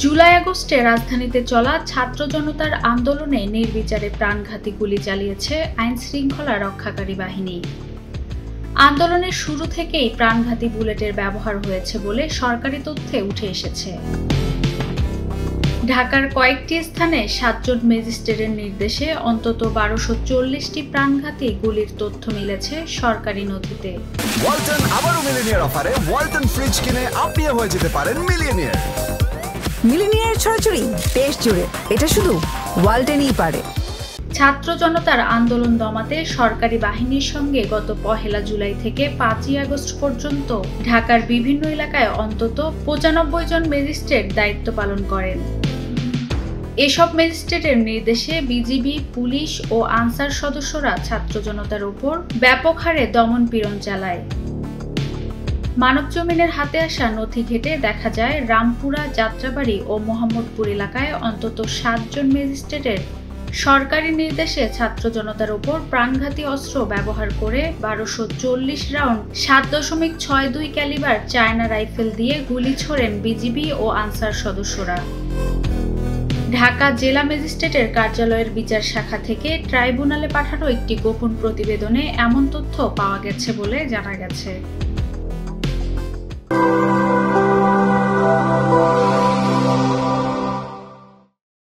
জুলাই আগস্টে রাজধানীতে চলা ছাত্র জনতার আন্দোলনে নির্বিচারে প্রাণঘাতী গুলি চালিয়েছে আইন শৃঙ্খলা রক্ষাকারী বাহিনী। আন্দোলনের শুরু থেকেই প্রাণঘাতী বুলেটের ব্যবহার হয়েছে বলে সরকারি তথ্যে উঠে এসেছে। ঢাকার কয়েকটি স্থানে 7 জন ম্যাজিস্ট্রেটের নির্দেশে অন্তত 1240টি প্রাণঘাতী গুলির তথ্য মিলেছে সরকারি নথিতে। ওয়ালটন আবারও মিলিনিয়ার অফারে ওয়ালটন ফ্রিজ কিনে আপনিও হয়ে যেতে পারেন মিলিয়নিয়ার। মিলিনিয়ার ছড়াছড়ি দেশ জুড়ে, এটা শুধু ওয়ালটনই পারে। ছাত্র জনতার আন্দোলন দমাতে সরকারি বাহিনীর সঙ্গে গত 1 জুলাই থেকে 5 আগস্ট পর্যন্ত ঢাকার বিভিন্ন এলাকায় অন্তত 95 জন ম্যাজিস্ট্রেট দায়িত্ব পালন করেন। এসব ম্যাজিস্ট্রেটের নির্দেশে বিজিবি, পুলিশ ও আনসার সদস্যরা ছাত্র জনতার উপর ব্যাপক হারে দমন পীড়ন চালায়। মানবজমিনের হাতে আসা নথি ঘেটে দেখা যায় রামপুরা, যাত্রাবাড়ি ও মোহাম্মদপুর এলাকায় অন্তত 7 জন ম্যাজিস্ট্রেটের সরকারি নির্দেশে ছাত্র জনতার উপর প্রাণঘাতী অস্ত্র ব্যবহার করে 1240 রাউন্ড 7.62 ক্যালিবার চায়না রাইফেল দিয়ে গুলি ছোড়েন বিজিবি ও আনসার সদস্যরা। ঢাকা জেলা ম্যাজিস্ট্রেটের কার্যালয়ের বিচার শাখা থেকে ট্রাইব্যুনালে পাঠানো একটি গোপন প্রতিবেদনে এমন তথ্য পাওয়া গেছে বলে জানা গেছে।